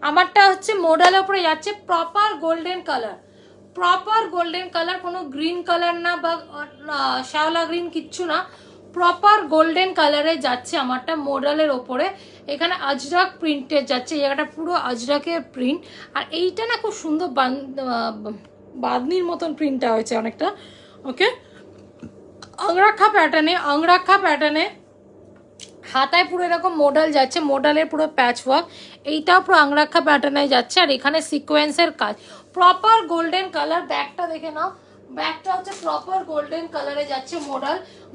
আমারটা হচ্ছে মডেলের উপরে যাচ্ছে প্রপার গোল্ডেন কালার, কোনো গ্রিন কালার না বা শ্যাওলা গ্রিন কিচ্ছু না, প্রপার গোল্ডেন কালারে যাচ্ছে আমারটা মডেলের ওপরে। এখানে আজরাক প্রিন্টের যাচ্ছে, এই জায়গাটা পুরো আজরাকের প্রিন্ট। আর এইটা না খুব সুন্দর বাঁধনির মতন প্রিন্টটা হয়েছে অনেকটা, ওকে। আংরাক্ষা প্যাটার্নে হাতায় পুরো এরকম মডেল যাচ্ছে, মডেলের পুরো প্যাচ ওয়ার্ক, এইটাও পুরো আংরাক্ষা প্যাটার্নে যাচ্ছে। আর এখানে সিকোয়েন্সের কাজ, প্রপার গোল্ডেন কালার। ব্যাগটা দেখে নাও, ব্যাগটা হচ্ছে প্রপার গোল্ডেন কালারে যাচ্ছে,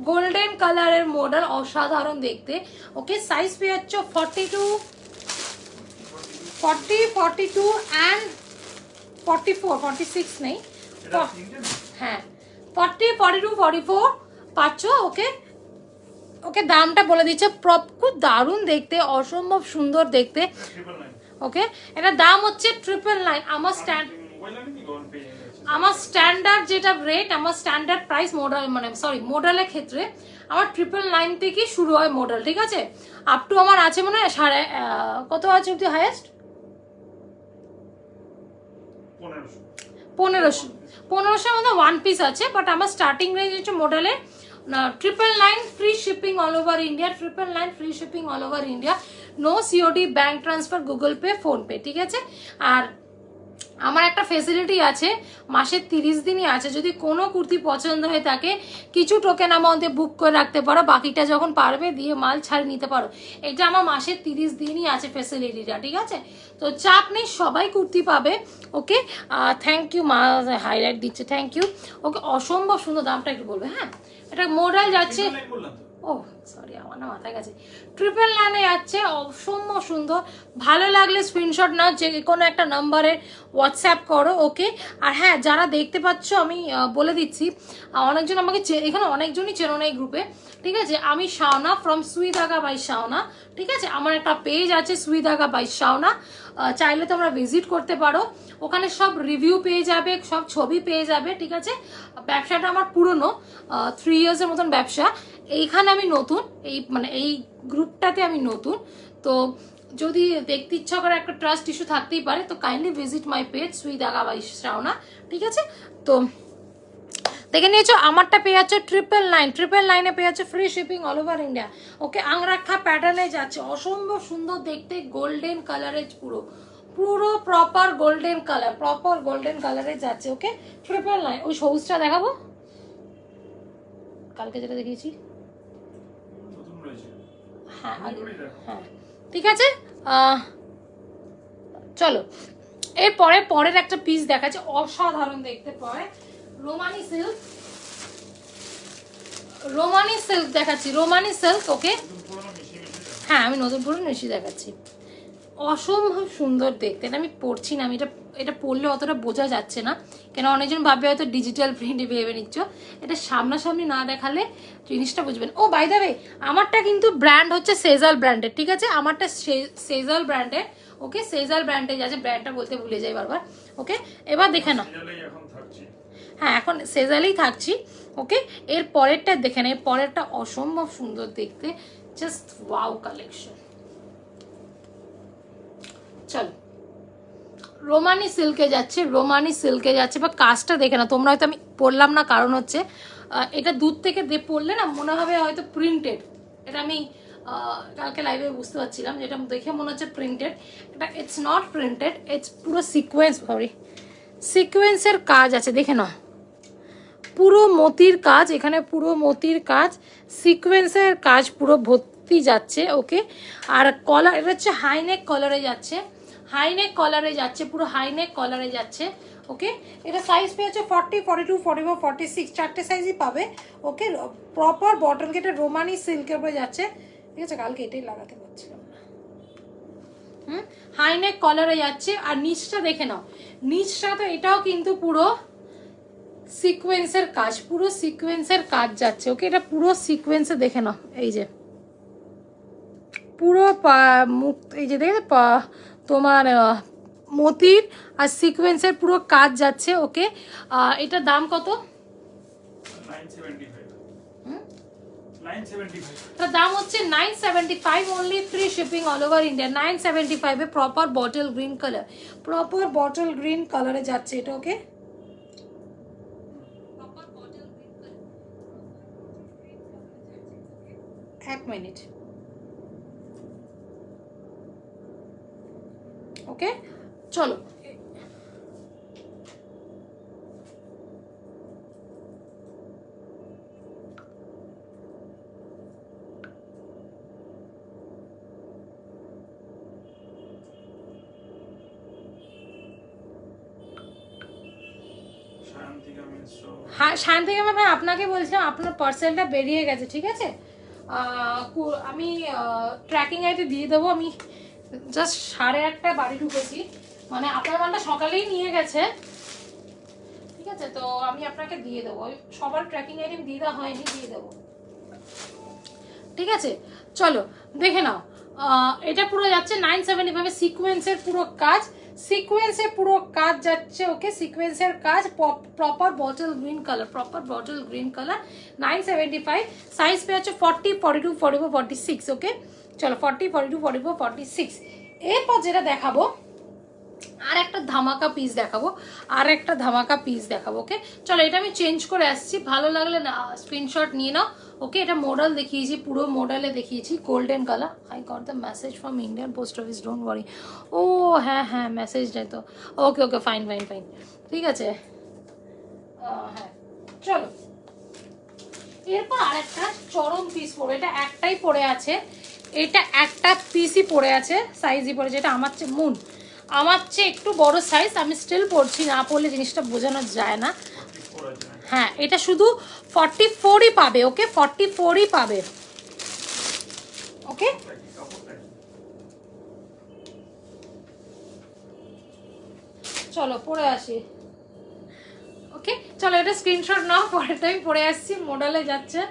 গোল্ডেন কালারের মডেল, অসাধারণ দেখতে, ওকে। সাইজ পেয়ে যাচ্ছে 42 অ্যান্ড 44, 46 নেই, হ্যাঁ 40, 42, 44 পাচ্ছ, ওকে। ওকে, দামটা বলে দিচ্ছে, খুব দারুণ দেখতে, অসম্ভব সুন্দর দেখতে, ওকে। এটা দাম হচ্ছে 999। আমার স্ট্যান্ডার্ড যেটা রেট, আমার স্ট্যান্ডার্ড প্রাইস মডেল মানে সরি মডেলের ক্ষেত্রে আমার 999 থেকে শুরু হয় মডেল, ঠিক আছে। আপ টু আমার আছে মনে হয় কত আছে অব্দি হাইয়েস্ট 1500 মধ্যে ওয়ান পিস আছে, বাট আমার স্টার্টিং রেঞ্জ হচ্ছে মডেলের 999 free shipping all over India, 999 free shipping all over India, no COD, bank transfer, Google Pay, PhonePe, ঠিক আছে। আর আমার একটা ফেসিলিটি আছে, মাসের 30 দিনই আছে, যদি কোনো কুর্তি পছন্দ হয়ে থাকে কিছু টোকেন অ্যামাউন্টে বুক করে রাখতে পারো, বাকিটা যখন পারবে দিয়ে মাল ছাড় নিতে পারো। এটা আমার মাসের 30 দিনই আছে ফেসিলিটিটা, ঠিক আছে। তো চাপ নেই, সবাই কুর্তি পাবে, ওকে। থ্যাংক ইউ, মা হাইলাইট দিচ্ছে, থ্যাংক ইউ, ওকে। অসম্ভব সুন্দর, দামটা একটু বলবে, হ্যাঁ। এটা মডেল যাচ্ছে, ও সরি আমার না মাথায় গেছে, 999 যাচ্ছে, অসম্ভব সুন্দর। ভালো লাগলে স্ক্রিনশট নাও, যে কোনো একটা নাম্বারে হোয়াটসঅ্যাপ করো, ওকে। আর হ্যাঁ, যারা দেখতে পাচ্ছ আমি বলে দিচ্ছি, অনেকজন আমাকে এখানে অনেকজনই চেনো না এই গ্রুপে, ঠিক আছে। আমি শাওনা ফ্রম সুইদাগা বাই শাওনা, ঠিক আছে। আমার একটা পেজ আছে সুইদাগা বাই শাওনা, চাইলে তোমরা ভিজিট করতে পারো, ওখানে সব রিভিউ পেয়ে যাবে, সব ছবি পেয়ে যাবে, ঠিক আছে। ব্যবসাটা আমার পুরনো 3 ইয়ার্সের মতন ব্যবসা, এইখানে আমি নতুন, এই গ্রুপটাতে আমি নতুন। তো যদি দেখতে ইচ্ছা করে, একটা ট্রাস্ট ইস্যু থাকতেই পারে, তো kindly visit my page Suidhaga by Shaona, ঠিক আছে। তো দেখে নিয়েছো, আমারটা পেয়ে যাচ্ছে 999 পেয়ে যাচ্ছে free shipping all over India, okay. Angrakha প্যাটার্নে যাচ্ছে, অসম্ভব সুন্দর দেখতে, গোল্ডেন কালারের পুরো প্রপার গোল্ডেন কালারে যাচ্ছে, ওকে। 999। ওই সবুজটা দেখাবো, কালকে যেটা দেখিয়েছি, হ্যাঁ হ্যাঁ, ঠিক আছে। চলো এরপরে পরের একটা পিস দেখাচ্ছে, অসাধারণ দেখতে, পরে রোমানি সিল্ক দেখাচ্ছি, রোমানি সিল্ক, ওকে। হ্যাঁ, আমি নতুন পুরো মিশি দেখাচ্ছি, অসম্ভব সুন্দর দেখতে। এটা আমি পড়ছি না, আমি এটা পড়লে অতটা বোঝা যাচ্ছে না, কেন অনেকজন ভাবে হয়তো ডিজিটাল প্রিন্টে ভেবে নিচ্ছ, এটা সামনাসামনি না দেখালে জিনিসটা বুঝবেন। ও বাই দ্য ওয়ে, আমারটা কিন্তু ব্র্যান্ড হচ্ছে সেজাল ব্র্যান্ডের, ঠিক আছে। আমারটা সেজাল ব্র্যান্ডের, ওকে। সেজাল ব্র্যান্ডের যাচ্ছে, ব্র্যান্ডটা বলতে ভুলে যাই বারবার, ওকে। এবার দেখে না, হ্যাঁ এখন সেজালেই থাকছি, ওকে। এর পরেরটা দেখে না, এর পরেরটা অসম্ভব সুন্দর দেখতে, জাস্ট ওয়াও কালেকশন। চলো রোমানি সিল্কে যাচ্ছে, বা কাজটা দেখে না তোমরা, হয়তো আমি পরলাম না, কারণ হচ্ছে এটা দূর থেকে পরলে না মনে হবে হয়তো প্রিন্টেড, এটা আমি কালকে লাইভে বুঝতে পারছিলাম, যেটা দেখে মনে হচ্ছে প্রিন্টেড, এটা ইটস নট প্রিন্টেড, ইটস পুরো সিকোয়েন্সের কাজ আছে, দেখে নাও, পুরো মতির কাজ, এখানে পুরো মতির কাজ, সিকোয়েন্সের কাজ পুরো ভর্তি যাচ্ছে, ওকে। আর কলার, এটা হচ্ছে হাইনেক কলারে যাচ্ছে, পুরো হাইনেক কলারে যাচ্ছে, ওকে। এটা সাইজ পেয়েছে 40, 42, 44, 46, চারটে সাইজই পাবে, ওকে। প্রপার বটল কেটে রোমানি সিল্কের উপরে যাচ্ছে, ঠিক আছে। কালকে এটাই লাগাতে পারছিলাম না, হাইনেক কলারে যাচ্ছে। আর নিচটা দেখে নাও, নিচটা তো এটাও কিন্তু পুরো সিকোয়েন্সের কাজ, যাচ্ছে, ওকে। এটা পুরো সিকোয়েন্সে দেখে নাও, এই যে পুরো মুখ, এই যে দেখে তোমার মতির আর সিকোয়েন্সের পুরো কাজ যাচ্ছে, ওকে। এটার দাম কত? এটার দাম হচ্ছে 975 only, free shipping all over India. 975 a proper bottle green colour, proper bottle green কালারে যাচ্ছে এটা। ওকে, এক মিনিট। ওকে চলো, হ্যাঁ শান্তিকা ম্যাম, হ্যাঁ আপনাকে বলছিলাম আপনার পার্সেলটা বেরিয়ে গেছে, ঠিক আছে? আমি ট্র্যাকিং আইতে দিয়ে দেবো। আমি জাস্ট 8:30 বাড়ি ঢুকেছি, মানে আপনার মালটা সকালেই নিয়ে গেছে, ঠিক আছে? তো আমি আপনাকে দিয়ে দেবো, সবার ট্র্যাকিং আইডি দিয়ে দেওয়া হয়নি, দিয়ে দেবো, ঠিক আছে? চলো দেখে নাও, এটা পুরো যাচ্ছে 975 সিকোয়েন্সের পুরো কাজ, সিকোয়েন্সের পুরো কাজ যাচ্ছে। ওকে, সিকোয়েন্সের কাজ, proper bottle green colour, proper bottle green colour, 975। Size পেয়ে হচ্ছে 40, 42, 44, 46। ওকে চলো, 40, 42, 44, 46। এরপর যেটা দেখাবো, আর একটা ধামাকা পিস দেখাবো, আর একটা ধামাকা পিস দেখাবো। ওকে চলো, এটা আমি চেঞ্জ করে আসছি, ভালো লাগলে না স্ক্রিনশট নিয়ে নাও। ওকে, এটা মডেল দেখিয়েছি, পুরো মডেলে দেখিয়েছি, golden colour. I got the message from Indian post office, don't worry. ও হ্যাঁ হ্যাঁ, মেসেজটাই তো। Okay okay, fine fine fine, ঠিক আছে। হ্যাঁ চলো, এরপর আরেকটা চরম পিস পড়ে, এটা একটাই পড়ে আছে, এটা একটা পিসই পড়ে আছে, সাইজই পড়েছে। এটা আমার চেয়ে আমার চেয়ে একটু বড় সাইজ, আমি স্টিল পড়ছি, না পড়লে জিনিসটা বোঝানো যায় না। হ্যাঁ, এটা শুধু 44ই পাবে। ওকে, 44ই পাবে। ওকে চলো পরে আসি। ওকে চলো, এটা স্ক্রিনশট নাও, পরেরটা আমি পরে আসছি, মডেলে যাচ্ছে।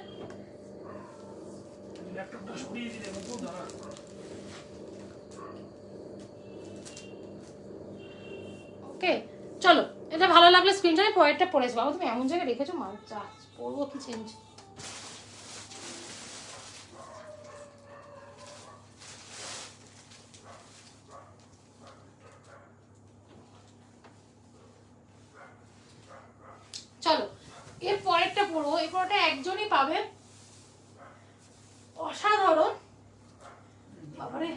ওকে চলো, এটা ভালো লাগলে স্ক্রিনশট, পরেরটা পরেছি। বাবা তুমি এমন জায়গায় রেখেছো, মাল চা পড়বো কি চেঞ্জ। চলো এর পরেরটা পড়বো, এই পরেরটা একজনই পাবে, অসাধারণ। বাবারে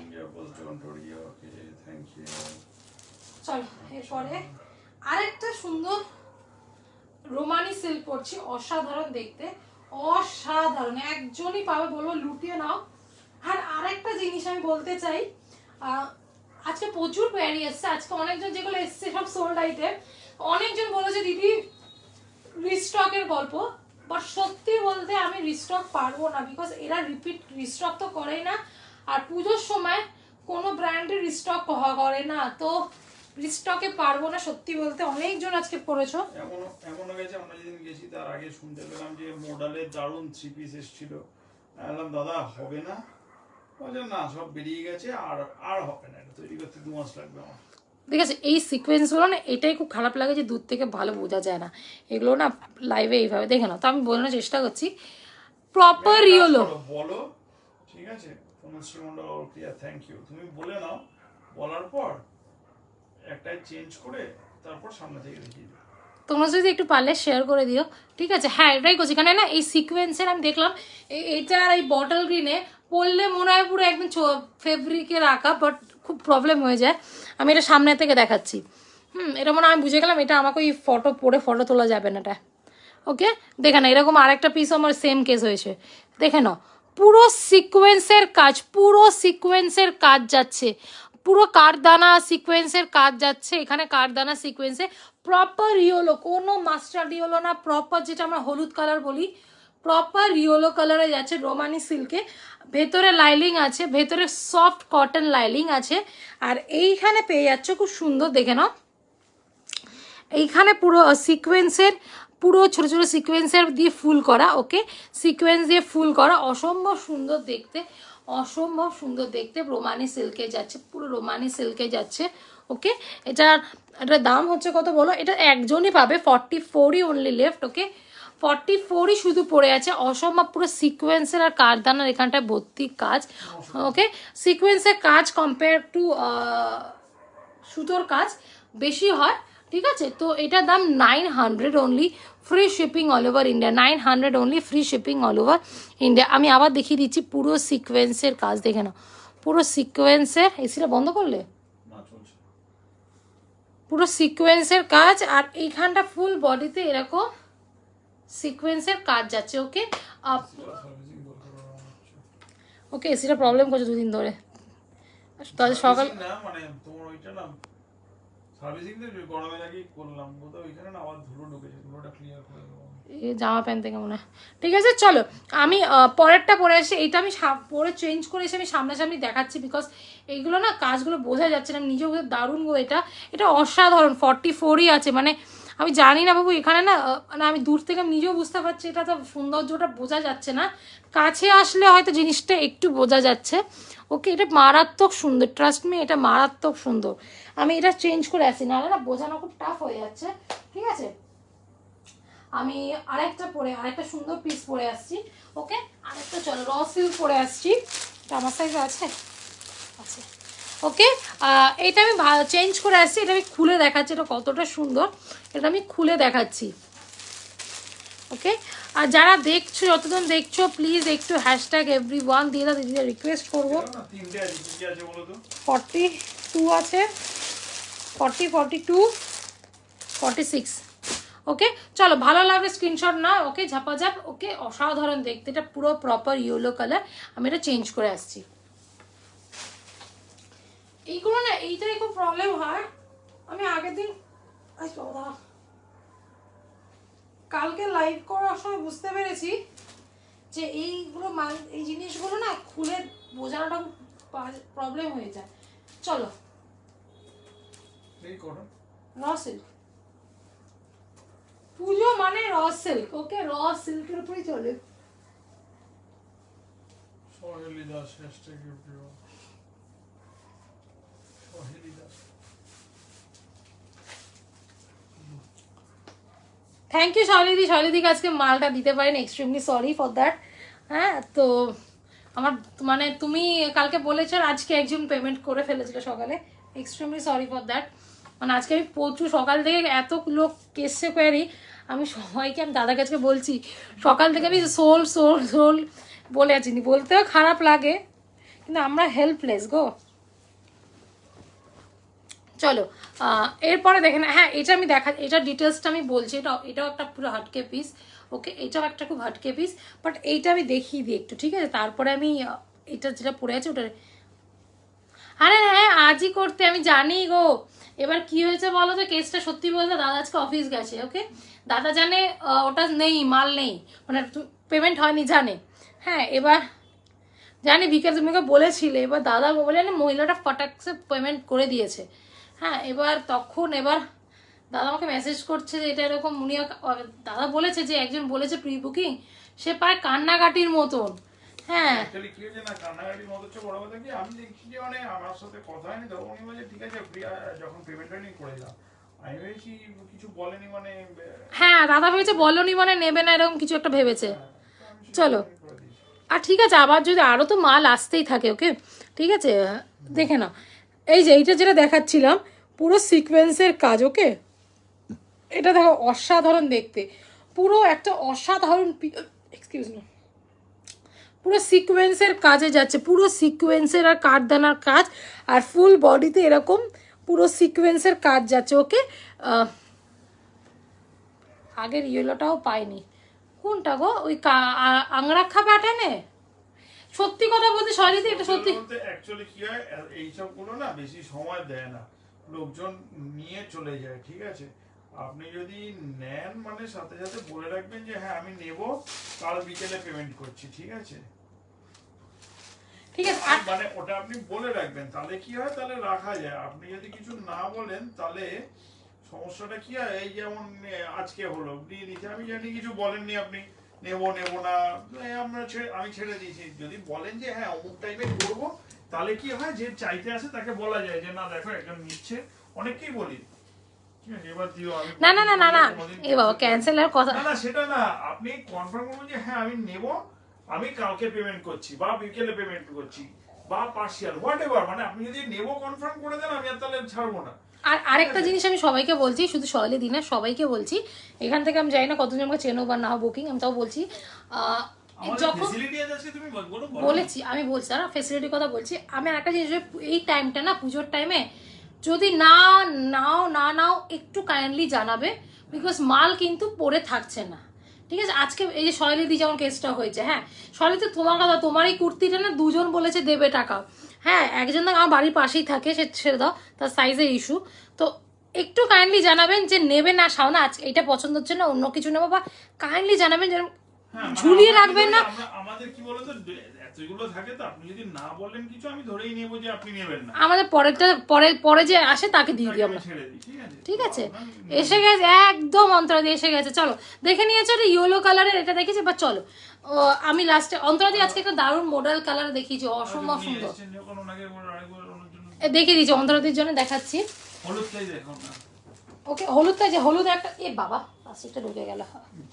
চলো, এরপরে আরেকটা সুন্দর রোমানি সিল্ক পড়ছি, অসাধারণ দেখতে, অসাধারণ, একজনই পাবে, বলবো লুটিয়ে নাও। আর আরেকটা জিনিস আমি বলতে চাই, আজকে প্রচুর কোয়ারি এসছে, আজকে অনেকজন যেগুলো এসছে সব সোল্ড আইটেম। অনেকজন বলেছে দিদি রিস্টকের গল্প, বাট সত্যি বলতে আমি রিস্টক পারবো না, বিকজ এরা রিপিট রিস্টক তো করেই না, আর পুজোর সময় কোনো ব্র্যান্ডের রিস্টক করে না, তো রিস্টকে পারবো না সত্যি বলতে। অনেকজন আজকে করেছো, এমন গেছে, আমরা যেদিন গেছি তার আগে শুনতে পেলাম যে মডেলের দারুণ 3 পিস এসেছিল। বললাম দাদা হবে না, বলছে না সব বেরিয়ে গেছে, আর হবে না, এটা তৈরি করতে 2 মাস লাগবে আমার। ঠিক আছে, এই সিকোয়েন্সগুলো না এটাই খুব খারাপ লাগে যে দূর থেকে ভালো বোঝা যায় না, এগুলো না লাইভে এইভাবে দেখে নাও। তো আমি বোঝানোর চেষ্টা করছি, প্রপার ইয়েলো বলো, ঠিক আছে? Tanushree Mondal all clear, thank you. তুমি বলে নাও, বলার পর একটাই চেঞ্জ করে তারপর সামনে থেকে দেখিয়ে দাও। তোমরা যদি একটু পারলে শেয়ার করে দিও, ঠিক আছে? হ্যাঁ এটাই করছি, কারণ না এই সিকোয়েন্সের আমি দেখলাম এইটা আর এই বটল গ্রিনে পরলে মনে হয় পুরো একদম ফেব্রিকের আঁকা, বাট খুব প্রবলেম হয়ে যায়। আমি এটা সামনে থেকে দেখাচ্ছি, এটা মনে হয় আমি বুঝে গেলাম, এটা আমাকে ওই ফটো তোলা যাবে না এটা। ওকে দেখে না, এরকম আরেকটা পিস আমার সেম কেস হয়েছে, দেখে নাও, পুরো সিকোয়েন্সের কাজ, পুরো সিকোয়েন্সের কাজ যাচ্ছে, পুরো কারদানা সিকোয়েন্সের কাজ যাচ্ছে এখানে, কারদানা সিকোয়েন্সে প্রপার ইয়েলো, কোনো মাস্টার্ড ইয়েলো না, প্রপার যেটা আমরা হলুদ কালার বলি, প্রপার ইয়েলো কালারে যাচ্ছে, রোমানি সিল্কে। ভেতরে লাইলিং আছে, ভেতরে সফট কটন লাইলিং আছে, আর এইখানে পেয়ে যাচ্ছে খুব সুন্দর, দেখে নাও, এইখানে পুরো সিকোয়েন্সের, পুরো ছোট ছোট সিকোয়েন্সের দিয়ে ফুল করা। ওকে, সিকোয়েন্স দিয়ে ফুল করা, অসম্ভব সুন্দর দেখতে, অসম্ভব সুন্দর দেখতে, রোমানি সিল্কে যাচ্ছে, পুরো রোমানি সিল্কে যাচ্ছে। ওকে, এটার দাম হচ্ছে কত বলো? এটা একজনই পাবে, 44ই অনলি লেফট। ওকে, 44ই শুধু পড়ে আছে, অসম্ভব পুরো সিকোয়েন্সের আর কারদানার এখানটায় ভর্তি কাজ। ওকে, সিকোয়েন্সের কাজ কম্পেয়ার টু সুতোর কাজ বেশি হয়, ঠিক আছে। তো এটার দাম 900 only, free shipping all over India, 900 only, free shipping all over India. আমি আবার দেখিয়ে দিচ্ছি পুরো সিকোয়েন্সের কাজ, দেখে নাও পুরো সিকোয়েন্সের। এসিটা বন্ধ করলে? পুরো সিকোয়েন্সের কাজ, আর এইখানটা ফুল বডিতে এরকম সিকোয়েন্সের কাজ যাচ্ছে। ওকে ওকে, এসিটা প্রবলেম করছে দুদিন ধরে, তাহলে সকাল না মানে তোমার ওইটা না সার্ভিসিং তো গরমের আগেই করলাম, বোধহয় ওইখানে না আবার ধুলো ঢুকেছে, ধুলোটা ক্লিয়ার করে দেবো। এই জামা প্যান্ট থেকে মনে হয়। ঠিক আছে চলো, আমি পরেরটা পরে আসি। এইটা আমি পরে চেঞ্জ করে এসে আমি সামনাসামনি দেখাচ্ছি, বিকজ এইগুলো না কাজগুলো বোঝা যাচ্ছে না, আমি নিজেও দারুণ গো। এটা এটা অসাধারণ, 44ই আছে, মানে আমি জানি না বাবু এখানে না, মানে আমি দূর থেকে আমি নিজেও বুঝতে পারছি এটা তো সৌন্দর্যটা বোঝা যাচ্ছে না, কাছে আসলে হয়তো জিনিসটা একটু বোঝা যাচ্ছে। ওকে, এটা মারাত্মক সুন্দর, ট্রাস্ট মি, এটা মারাত্মক সুন্দর। আমি এটা চেঞ্জ করে আসি, নাহলে না বোঝানো খুব টাফ হয়ে যাচ্ছে। ঠিক আছে, আমি আরেকটা সুন্দর পিস পরে আসছি। ওকে, আরেকটা চলো র সিল্ক পরে আসছি, এটা আমার সাইজে আছে। আচ্ছা ওকে, এটা আমি চেঞ্জ করে আসছি, এটা আমি খুলে দেখাচ্ছি এটা কতটা সুন্দর, এটা আমি খুলে দেখাচ্ছি। ওকে, আর যারা দেখছো, যতজন দেখছো প্লিজ একটু হ্যাশট্যাগ এভরিওয়ান দিয়ে দাও, দিদিদের রিকোয়েস্ট করবো। 42 আছে, 40, 42, 46। ওকে চলো, ভালো লাগলে স্ক্রিনশট না। ওকে, ঝাপাঝাপ। ওকে, অসাধারণ দেখতে, এটা পুরো প্রপার ইয়েলো কালার। আমি এটা চেঞ্জ করে আসছি। এইগুলো না এইটাই খুব প্রবলেম হয়, আমি আগের দিন কালকে লাইভ করার সময় বুঝতে পেরেছি যে এইগুলো এই জিনিসগুলো না খুলে বোঝানোটা প্রবলেম হয়ে যায়। চলো, র সিল্ক পুজো মানে র সিল্ক। ওকে, র সিল্কের উপরেই চলে। থ্যাংক ইউ শৈলীদি, শৈলীদিকে আজকে মালটা দিতে পারেন, এক্সট্রিমলি সরি ফর দ্যাট। হ্যাঁ, তো আমার মানে তুমি কালকে বলেছো, আজকে একজন পেমেন্ট করে ফেলেছিল সকালে, এক্সট্রিমলি সরি ফর দ্যাট। মানে আজকে আমি প্রচুর সকাল থেকে এত লোক কেসে কোয়ারি, আমি সবাইকে, আমি দাদার কাছে বলছি সকাল থেকে আমি সোল সোল সোল বলে আছি, বলতেও খারাপ লাগে, কিন্তু আমরা হেল্পলেস গো। চলো এরপরে দেখেন, হ্যাঁ এটা আমি এটার ডিটেলসটা আমি বলছি, এটাও একটা পুরো হাটকে পিস। ওকে, এটাও একটা খুব হাটকে পিস, বাট এইটা আমি দেখিয়ে দিই একটু, ঠিক আছে, তারপরে আমি এটা যেটা পড়ে আছে ওটা। আরে হ্যাঁ, আজই করতে, আমি জানি গো। এবার কি হয়েছে বলো তো, কেসটা সত্যি বলতে দাদা আজকে অফিস গেছে। ওকে, দাদা জানে ওটা নেই, মাল নেই, মানে পেমেন্ট হয়নি জানে। হ্যাঁ, এবার জানি বিকেল তুমিকে বলেছিলে, এবার দাদা বলে মহিলাটা ফটাকসে পেমেন্ট করে দিয়েছে। হ্যাঁ, এবার দাদা আমাকে মেসেজ করছে যে এটা এরকম, উনি দাদা বলেছে যে একজন বলেছে প্রি বুকিং, সে প্রায় কান্নাকাটির মতন। হ্যাঁ, অ্যাকচুয়ালি কি হয়েছে না, কান্নাকাটির মতো হচ্ছে, বড় কথা কি আমি দেখছি যে মানে আমার সাথে কথা হয়নি, তো উনি বলে ঠিক আছে যখন পেমেন্ট হয়নি করে দাও, আমি ভেবেছি কিছু বলেনি মানে। হ্যাঁ, দাদা ভেবেছে বলনি মানে নেবে না, এরকম কিছু একটা ভেবেছে। চলো, আর ঠিক আছে, আবার যদি আরও তো মাল আসতেই থাকে। ওকে, ঠিক আছে, দেখে নাও এই যে এইটা যেটা দেখাচ্ছিলাম, পুরো সিকোয়েন্সের কাজ। ওকে, এটা দেখো অসাধারণ দেখতে, পুরো একটা অসাধারণ, এক্সকিউজ মি, পুরো সিকোয়েন্সের কাজে যাচ্ছে, পুরো সিকোয়েন্সের আর কাঠদানার কাজ, আর ফুল বডিতে এরকম পুরো সিকোয়েন্সের কাজ যাচ্ছে। ওকে, আগের ইয়েলোটাও পাইনি, কোনটা গো, ওই আংরাক্ষা প্যাটার্নে। সত্যি কথা বলতে সরিদি, এটা সত্যি অ্যাকচুয়ালি কি হয়, এই সবগুলো না বেশি সময় দেয় না, লোকজন নিয়ে চলে যায়। ঠিক আছে, আপনি যদি নেন মানে সাথে সাথে বলে রাখবেন যে হ্যাঁ আমি নেব, কাল বিকেলে পেমেন্ট করছি। ঠিক আছে, ঠিক আছে, মানে ওটা আপনি বলে রাখবেন, তাহলে কি হয়, তাহলে রাখা যায়। আপনি যদি কিছু না বলেন তাহলে সমস্যাটা কি হয়, এই যেমন আজকে হলো দিয়ে দিচ্ছে, আমি জানি কিছু বলেননি আপনি, নেব না, আমি ছেড়ে দিয়েছি। যদি বলেন যে হ্যাঁ অমুক টাইপের করবো, তাহলে কি হয়, যে চাইতে আসে তাকে বলা যায় যে না দেখো একজন নিচ্ছে, অনেককেই বলি ঠিক আছে, এবার দিও। আমি না না না না না কোনোদিন এ বাবা ক্যান্সেলের কথা না না সেটা না, আপনি কনফার্ম করুন যে হ্যাঁ আমি নেব, আমি কালকে পেমেন্ট করছি বা বিকেলে পেমেন্ট করছি বা পার্সিয়াল হোয়াট এভার, মানে আপনি যদি নেব কনফার্ম করে দেন, আমি আর তাহলে ছাড়বো না। আর আরেকটা জিনিস আমি সবাইকে বলছি, শুধু সকালে দিনে সবাইকে বলছি, এখান থেকে আমি জানি না কতজন আমাকে চেনো বা না বুকিং, আমি তাও বলছি আমাদের যখন ফ্যাসিলিটি আছে আজকে, তুমি বলো বলো। বলেছি আমি বলছি আর ফেসিলিটির কথা বলছি। আমি একটা জিনিস এই টাইমটা না পুজোর টাইমে যদি না নাও একটু কাইন্ডলি জানাবে, বিকজ মাল কিন্তু পড়ে থাকছে না, ঠিক আছে। আজকে এই যে শৈলীদি যেমন কেসটা হয়েছে, হ্যাঁ শৈলী তো তোমার কথা, তোমার এই কুর্তিটা না দুজন বলেছে দেবে টাকা, হ্যাঁ একজন না আমার বাড়ির পাশেই থাকে, সে ছেড়ে দাও, তার সাইজের ইস্যু। তো একটু কাইন্ডলি জানাবেন যে নেবে না শাও না, আজকে এটা পছন্দ হচ্ছে না অন্য কিছু নেবো, বা কাইন্ডলি জানাবেন যেন হ্যাঁ, মানে ঝুলিয়ে আমাদের রাখবেন না। আমাদের কি বলতো, এতগুলো থাকে তো, আপনি যদি না বলেন কিছু, আমি ধরেই নেব যে আপনি নেবেন না, আমাদের পরে যে আসে তাকে দিয়ে দিই তাকে আমরা, আমি ছেড়ে দিই, ঠিক আছে। ঠিক আছে। তো আপনার- এসে গেছে একদম অন্তরাদি এসে গেছে, চলো দেখে নিয়েছো এটা ইয়েলো কালারের, এটা দেখেছি বা চলো আমি লাস্টে অন্তরাদি আজকে একটা দারুণ মডেল কালার দেখিয়েছি, অসম্ভব উনি সুন্দর। এসেছেন যখন, ওনাকে আরেকবার ওনার জন্য দেখিয়ে দিয়েছি অন্তরাদির জন্য দেখাচ্ছি। হলুদটাই দেখো না, ওকে হলুদটা যে হলুদ একটা এ বাবা প্লাস্টিকটা ঢুকে গেল,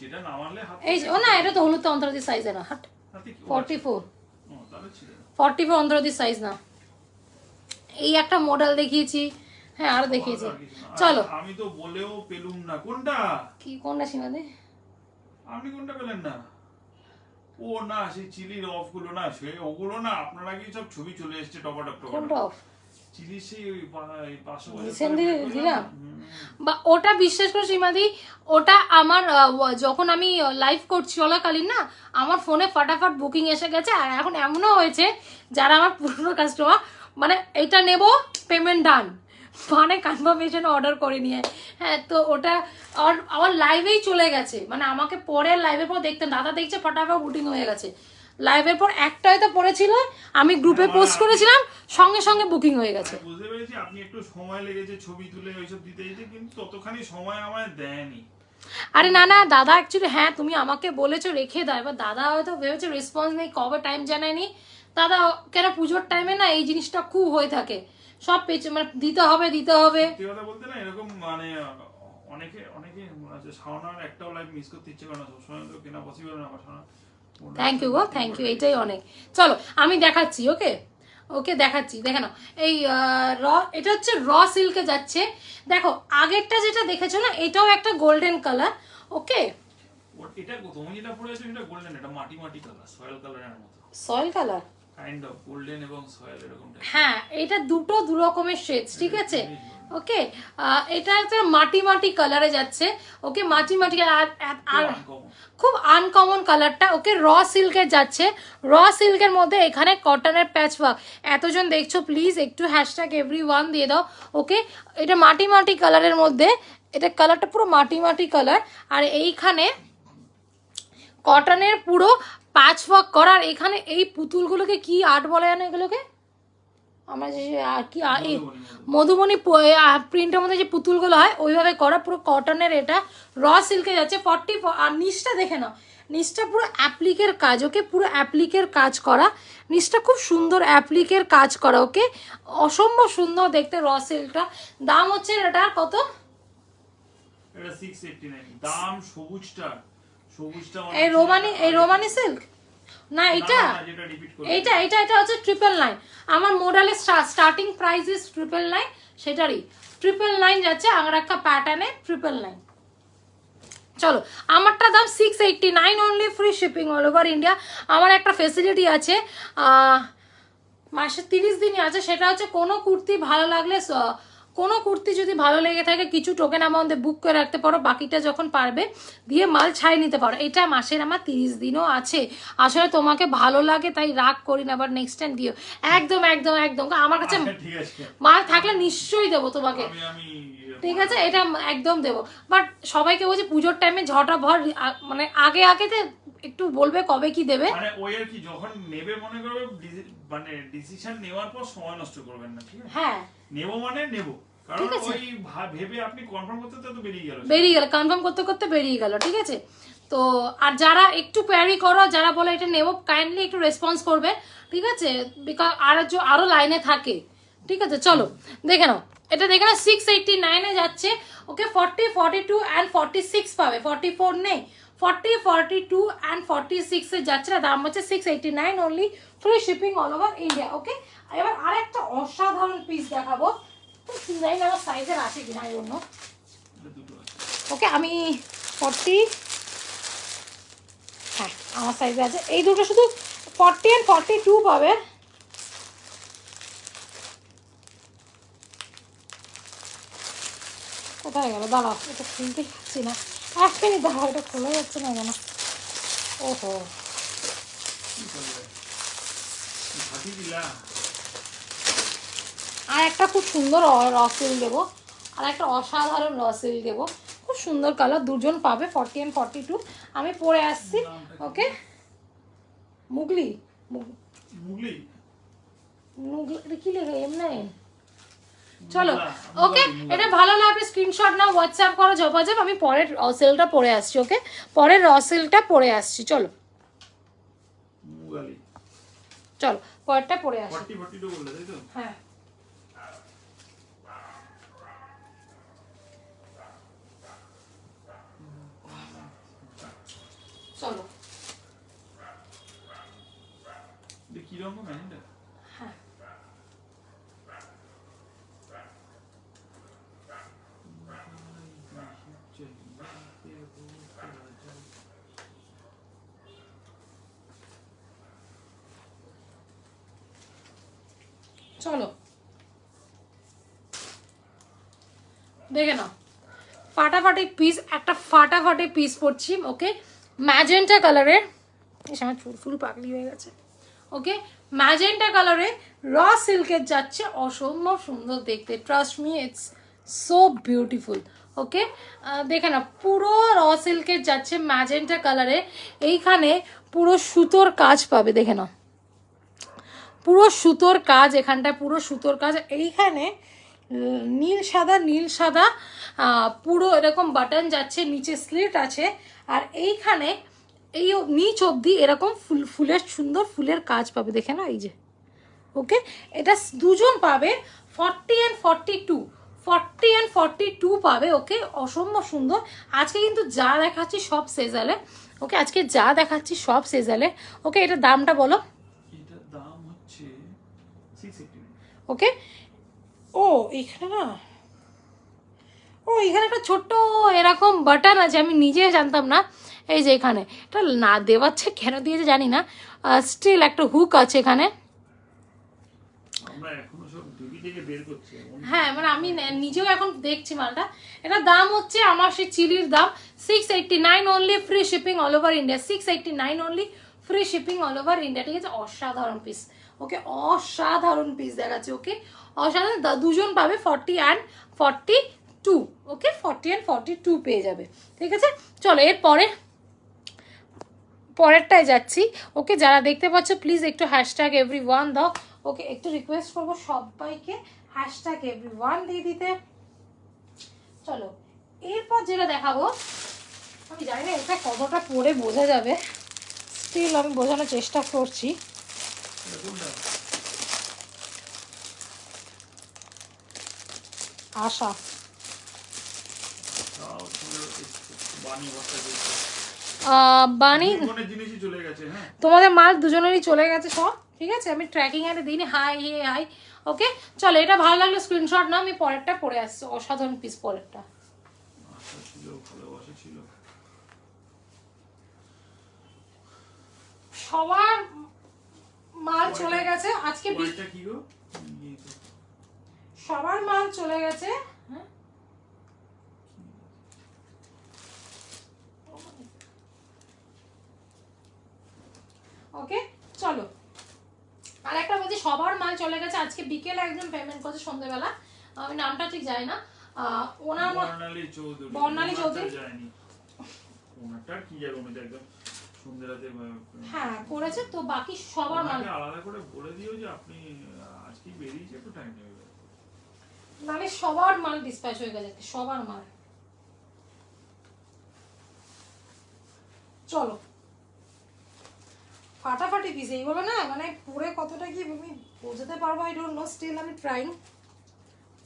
যেটা নামালে হাত এই যে ও না এটা তো হলুদটা অন্তরাদির সাইজে না, হাট হাতে কি 44 ও তাহলে ছিল না। 44 অন্তরাদির সাইজ না। এই একটা মডেল দেখিয়েছি, হ্যাঁ আর দেখিয়েছি। আর কিছু না। চলো আমি তো বলেও পেলুম না কোনটা, কি কোনটা সীমাদি? আপনি কোনটা পেলেন না? ও না সেই চিলির অফ গুলো না, সে ওগুলো না আপনার আগে সব ছবি চলে এসেছে টপাটপ কোনটা অফ চিলি সেই ওই 500 রিসেন্টলি দিলাম বা ওটা বিশ্বাস করো সীমাদি, ওটা আমার যখন আমি লাইভ করছি চলাকালীন না আমার ফোনে ফাটাফাট বুকিং এসে গেছে। আর এখন এমনও হয়েছে যারা আমার পুরনো কাস্টমার, মানে এটা নেব পেমেন্ট ডান, মানে কনফার্মেশন অর্ডার করে নিয়ে, হ্যাঁ তো ওটা আমার লাইভেই চলে গেছে, মানে আমাকে পরে লাইভের পর দেখতেন দাদা দেখছে ফাটাফাট বুকিং হয়ে গেছে, লাইভের পর একটা হয়তো পড়েছিল, আমি গ্রুপে পোস্ট করেছিলাম, সঙ্গে সঙ্গে বুকিং হয়ে গেছে। বুঝতে পেরেছি আপনি একটু সময় লেগেছে ছবি তুলে ওইসব দিতে দিতে, কিন্তু ততখানি সময় আমায় দেয়নি। আরে না না দাদা অ্যাকচুয়ালি হ্যাঁ তুমি আমাকে বলেছো রেখে দাও, এবার দাদা হয়তো ভেবেছে রেসপন্স নেই, কবে টাইম জানায়নি দাদা, কেন পুজোর টাইমে না এই জিনিসটা খুব হয়ে থাকে, সব পেছনে মানে দিতে হবে। সত্যি কথা বলতে না এরকম মানে অনেকে আছে, শাওনার একটাও লাইভ মিস করতে ইচ্ছে করে না, সবসময় তো কেনা পসিবল না শাওনা। থ্যাংক ইউ গো থ্যাংক ইউ, এটাই অনেক। চলো আমি দেখাচ্ছি, ওকে ওকে দেখাচ্ছি, দেখে নাও এই এটা হচ্ছে র সিল্কে যাচ্ছে। দেখো আগেরটা যেটা দেখেছো না এটাও একটা গোল্ডেন কালার, ওকে এটা তুমি যেটা পরে আছো এটা গোল্ডেন, এটা মাটি মাটি কালার, সয়েল কালারের মতো, soil colour kind of golden এবং সয়েল এরকম টাইপ। হ্যাঁ এটা দুটো দু রকমের শেডস, ঠিক আছে। ওকে এটা একটা মাটি মাটি কালারে যাচ্ছে, ওকে মাটি মাটি আর খুব আনকমন কালারটা, ওকে র সিল্কের যাচ্ছে, র সিল্কের মধ্যে এখানে কটনের প্যাচ ওয়ার্ক। এতজন দেখছো প্লিজ একটু হ্যাশট্যাগ এভরিওয়ান দিয়ে দাও, ওকে এটা মাটি মাটি কালারের মধ্যে, এটা কালারটা পুরো মাটি মাটি কালার, আর এইখানে কটনের পুরো প্যাচ ওয়ার্ক করা, আর এখানে এই পুতুলগুলোকে কি আর্ট বলে জানো এগুলোকে, আমরা যে কি এই মধুবনী প্রিন্টের মধ্যে যে পুতুলগুলো হয় ওইভাবে করা, পুরো কটনের, এটা র সিল্কে যাচ্ছে 44। আর নিচটা দেখে নাও, নিচটা পুরো অ্যাপ্লিকের কাজ, ওকে পুরো অ্যাপ্লিকের কাজ করা, নিচটা খুব সুন্দর অ্যাপ্লিকের কাজ করা, ওকে অসম্ভব সুন্দর দেখতে র সিল্কটা। দাম হচ্ছে এটার কত, এটা 689 দাম। সবুজটা এই রোমানি সিল্ক না এটা, যেটা রিপিট করে এটা হচ্ছে 999। আমার মোডালের স্টার্টিং প্রাইস ইজ 999, সেটারই 999 যাচ্ছে আংরাক্কা প্যাটার্নে 999। চলো আমারটা দাম 689 only, free shipping all over India. আমার একটা ফেসিলিটি আছে মাসে 30 দিনই আছে, সেটা হচ্ছে কোনো কুর্তি ভালো লাগলে, কোনো কুর্তি যদি ভালো লেগে থাকে কিছু টোকেন অ্যামাউন্টে বুক করে রাখতে পারো, বাকিটা যখন পারবে দিয়ে মাল ছাই নিতে পারো। এটা মাসের আমার 30 দিনও আছে, আসলে তোমাকে ভালো লাগে তাই রাগ করি না, আবার নেক্সট টাইম দিও, একদম একদম একদম। আমার কাছে ঠিক আছে, মাল থাকলে নিশ্চয়ই দেবো তোমাকে, আমি ঠিক আছে এটা একদম দেবো। বাট সবাইকে বলছি পুজোর টাইমে ঝটা ভর, মানে আগে একটু বলবে কবে কি দেবে, মানে ওই আর কি যখন নেবে মনে করবে, মানে ডিসিশন নেওয়ার পর সময় নষ্ট করবেন না, ঠিক আছে। হ্যাঁ নেবো মানে নেবো, কারণ ওই ভেবে আপনি কনফার্ম করতে তো বেরিয়ে গেল কনফার্ম করতে করতে বেরিয়ে গেল, ঠিক আছে। তো আর যারা একটু কোয়ারি করো, যারা বলে এটা নেবো কাইন্ডলি একটু রেসপন্স করবে, ঠিক আছে, বিকজ আরো লাইনে থাকে, ঠিক আছে। চলো দেখে নাও, এটা দেখে নাও 689 যাচ্ছে, ওকে 40, 42 অ্যান্ড 46 পাবে, 44 নেই, 40, 42 অ্যান্ড 46 এ যাচ্ছে না, দাম হচ্ছে 689 only, free shipping all over India. Okay, এবার আরেকটা অসাধারণ পিস দেখাবো, জানি না আমার সাইজের আছে কিনা এই জন্য। ওকে, আমি 40, হ্যাঁ আমার সাইজে আছে, এই দুটো শুধু 40 অ্যান্ড 42 পাবে। কোথায় গেল, দাঁড়াও, এটা খুলতে পারছি না, এক মিনিট দাঁড়াও, এটা খোলা যাচ্ছে না কেন, ওহো। আর একটা খুব সুন্দর রসিল দেবো, আর একটা অসাধারণ রসিল দেবো, খুব সুন্দর কালার, দুজন পাবে 40 অ্যান্ড 42। আমি পরে আসছি। ওকে, মুগলি, মুগলি মুগলি কি লেখা এমনি। চলো ওকে, এটা ভালো লাগবে স্ক্রিনশট নাও, হোয়াটসঅ্যাপ করো যোগাযোগ, আমি পরের রসেলটা পরে আসছি। ওকে, পরের রসেলটা পরে আসছি, চলো মুগালি, চলো পরেরটা পরে আসছি। 40 42 বললে তাই তো? হ্যাঁ, চলো। কি রকম ম্যানেজা? হ্যাঁ, চলো দেখে নাও, ফাটাফাটি পিস, একটা ফাটাফাটি পিস পড়ছি। ওকে, ম্যাজেন্টা কালারের, আমার চুল ফুল পাগলি হয়ে গেছে। ওকে, ম্যাজেন্টা কালারে র সিল্কের যাচ্ছে, অসম্ভব সুন্দর দেখতে, trust me it's so beautiful. Okay, দেখে না, পুরো র সিল্কের যাচ্ছে ম্যাজেন্টা কালারে, এইখানে পুরো সুতোর কাজ পাবে, দেখে নাও পুরো সুতোর কাজ, এখানটা পুরো সুতোর কাজ, এইখানে নীল সাদা নীল সাদা পুরো এরকম বাটন যাচ্ছে, নিচে স্লিট আছে, আর এইখানে এই নিচ অবধি এরকম ফুলের সুন্দর ফুলের কাজ পাবে, দেখে না এই যে। ওকে, এটা দুজন পাবে 40 অ্যান্ড 42, 40 অ্যান্ড 42 পাবে। ওকে, অসম্ভব সুন্দর। আজকে কিন্তু যা দেখাচ্ছি সব সেজালে। ওকে, আজকে যা দেখাচ্ছি সব সেজালে। ওকে, এটার দামটা বলো। এটার দাম হচ্ছে 680। ওকে, ও এখানে না, ও এখানে একটা ছোট্ট এরকম বাটন আছে, আমি নিজে জানতাম না, এই যে এখানে এটা না দেওয়াচ্ছে, কেন দিয়েছে জানি না, স্টিল একটা হুক আছে এখানে। আমরা এখনো সব ডিবি থেকে বের করছি। হ্যাঁ, মানে আমি নিজেও এখন দেখছি মালটা। এটা দাম হচ্ছে আমার সেই চিলির দাম 689 only, free shipping all over India, 689 only, free shipping all over India. ঠিক আছে, অসাধারণ পিস। ওকে, অসাধারণ পিস দেখাচ্ছে। ওকে, অসাধারণ, দুজন পাবে 40 অ্যান্ড 42। ওকে, 40 অ্যান্ড 42 পেয়ে যাবে। ঠিক আছে, চলো এরপরে পরেরটায় যাচ্ছি। ওকে, যারা দেখতে পাচ্ছ প্লিজ একটু হ্যাশট্যাগ এভরিওয়ান দাও। ওকে, একটু রিকোয়েস্ট করবো সবাইকে হ্যাশট্যাগ এভরিওয়ান দিয়ে দিতে। চলো এরপর যেটা দেখাবো, আমি জানি না এটা কতটা পরে বোঝা যাবে, স্টিল আমি বোঝানোর চেষ্টা করছি। আশা বানি, তোমাদের মাল দুজনেরই চলে গেছে সব। ঠিক আছে, আমি ট্র্যাকিং এর দিন হাই হে হাই। ওকে, চলো এটা ভালো লাগলো স্ক্রিনশট নাও, আমি পরেরটা পরে আসছি, অসাধারণ পিস পরেরটা। সবার মাল চলে গেছে আজকে, সবার মাল চলে গেছে। হ্যাঁ, ওকে, চলো আর একটা বলছি, সবার মাল চলে গেছে আজকে বিকেলে, একজন পেমেন্ট করছে সন্ধ্যেবেলা, আমি নামটা ঠিক জানি না, ওনার বর্ণালী চৌধুরী ওনারটা কি যাবে, উনি তো একদম সন্ধ্যেরাতে হ্যাঁ করেছে, তো বাকি সবার মাল আলাদা করে বলে দিও যে আপনি আজকে বেরিয়েছে, একটু টাইম নেবে, মানে সবার মাল ডিসপ্যাচ হয়ে গেছে, সবার মাল। চলো ফাটাফাটি পিস এইগুলো না, মানে পরে কতটা কি আমি বোঝাতে পারবো আই ডোন্ট নো, স্টিল আমি ট্রাইং।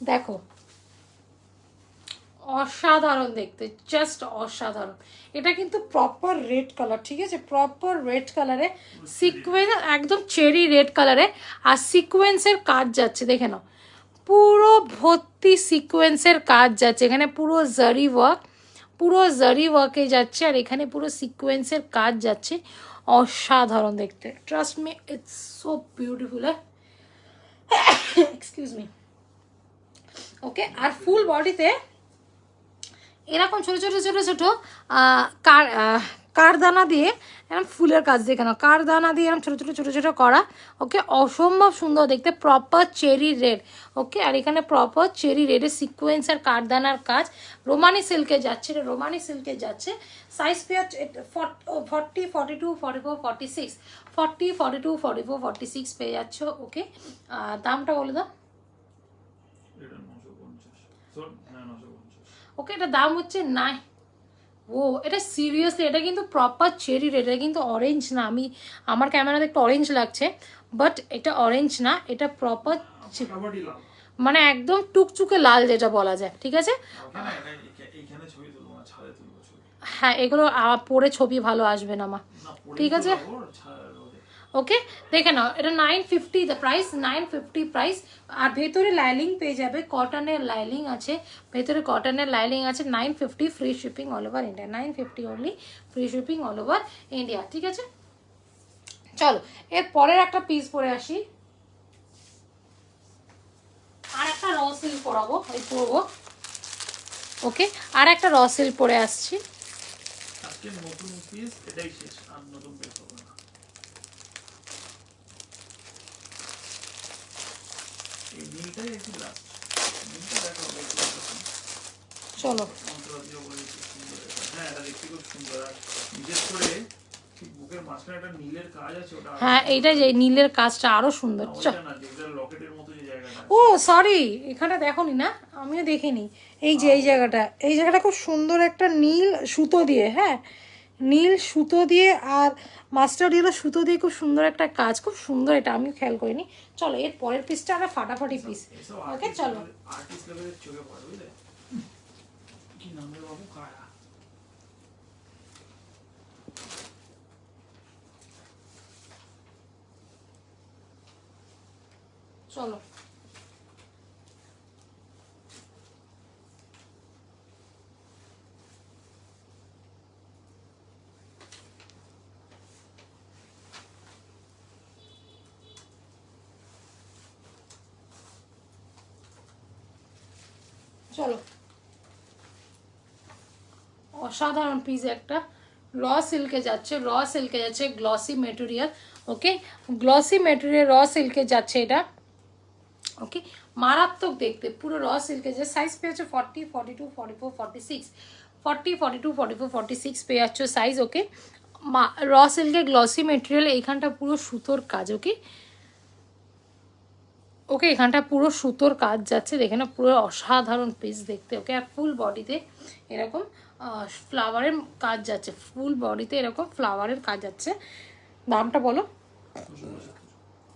দেখো অসাধারণ দেখতে, জাস্ট অসাধারণ। এটা কিন্তু প্রপার রেড কালার, ঠিক আছে, প্রপার রেড কালারে সিকোয়েন্স, একদম চেরি রেড কালারে, আর সিকোয়েন্সের কাজ যাচ্ছে, দেখে নাও পুরো ভর্তি সিকোয়েন্সের কাজ যাচ্ছে এখানে, পুরো জারি ওয়ার্ক, পুরো জারি ওয়ার্কে যাচ্ছে, আর এখানে পুরো সিকোয়েন্সের কাজ যাচ্ছে, অসাধারণ দেখতে। Trust me, it's so beautiful. Excuse me. Okay, আর ফুল বডিতে এরকম ছোট ছোট ছোট ছোট কারদানা দিয়ে এরকম ফুলের কাজ, দেখে নাও কারদানা দিয়ে এরকম ছোট ছোট ছোট ছোট করা। ওকে, অসম্ভব সুন্দর দেখতে, প্রপার চেরি রেড। ওকে, আর এখানে প্রপার চেরি রেডের সিকোয়েন্স আর কারদানার কাজ, রোমানি সিল্কে যাচ্ছে, এটা রোমানি সিল্কে যাচ্ছে। সাইজ পেয়ে 40, 42, 44, 46, 40, 42, 44, 46 পেয়ে যাচ্ছ। ওকে, দামটা বলে দাও। ওকে, এটা দাম হচ্ছে ও এটা সিরিয়াসলি, এটা কিন্তু প্রপার চেরি রেড, এটা কিন্তু অরেঞ্জ না। আমার ক্যামেরাতে একটু অরেঞ্জ লাগছে, বাট এটা অরেঞ্জ না, এটা প্রপার মানে একদম টুকচুকে লাল যেটা বলা যায়, ঠিক আছে। হ্যাঁ, এগুলো পরে ছবি ভালো আসবে না মা, ঠিক আছে। ওকে, দেখে নাও, এটা 950 দ্য প্রাইস, 950 প্রাইস। আর ভেতরে লাইলিং পেয়ে যাবে, কটনের লাইলিং আছে, ভেতরে কটনের লাইলিং আছে। 950, free shipping all over India, 950 only, free shipping all over India, ঠিক আছে। চলো এর পরের একটা পিস পরে আসি, আর একটা র সিল্ক পরাবো, এই পরবো। ওকে, আর একটা র সিল্ক পরে আসছি। আজকে নতুন পিস, এটাই শেষ, আর নতুন পিস হবে না। এই নীলটাই একটু লাস্ট, নীলটা দেখো চলো, হ্যাঁ এটা দেখতে খুব সুন্দর, আর বিশেষ করে বুকের মাঝখানে একটা নীলের কাজ আছে, ওটা হ্যাঁ এইটা যে নীলের কাজটা আরো সুন্দর। না যেটা লকেটের মতো যে জায়গাটা, ও সরি, এখানে দেখোনি না, আমিও দেখিনি। এই যে এই জায়গাটা খুব সুন্দর একটা নীল সুতো দিয়ে, হ্যাঁ নীল সুতো দিয়ে আর মাস্টার্ড ইয়েলো সুতো দিয়ে খুব সুন্দর একটা কাজ, খুব সুন্দর, এটা আমিও খেয়াল করিনি। চলো এর পরের পিসটা একটা ফাটাফাটি পিস। ওকে চলো, আর্টিস্ট লেভেলের চোখে পড়ে, বুঝলে কি নাম রে বাবু, কারা চলো চলো, অসাধারণ পিস একটা, র সিল্কে যাচ্ছে, র সিল্কে যাচ্ছে, গ্লসি মেটেরিয়াল। ওকে, গ্লসি মেটেরিয়াল, র সিল্কে যাচ্ছে এটা। ওকে, মারাত্মক দেখতে, পুরো র সিল্কে যে সাইজ পেয়েছে 40, 42, 44, 46, 40, 42, 44, 46 পেয়ে যাচ্ছ সাইজ। ওকে, র সিল্কে গ্লসি মেটেরিয়াল, এইখানটা পুরো সুতোর কাজ। ওকে, ওকে এখানটা পুরো সুতোর কাজ যাচ্ছে, দেখে না পুরো অসাধারণ পিস দেখতে। ওকে, আর ফুল বডিতে এরকম ফ্লাওয়ারের কাজ যাচ্ছে, ফুল বডিতে এরকম ফ্লাওয়ারের কাজ যাচ্ছে। দামটা বলো।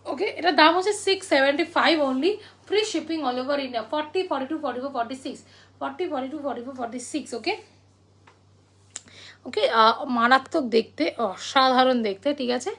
ওকে, এটার দাম হচ্ছে 675 only, free shipping all over India. 40, 42, 44, 46, 40, 42, 44, 46। ওকে, ওকে মারাত্মক দেখতে, অসাধারণ দেখতে, ঠিক আছে।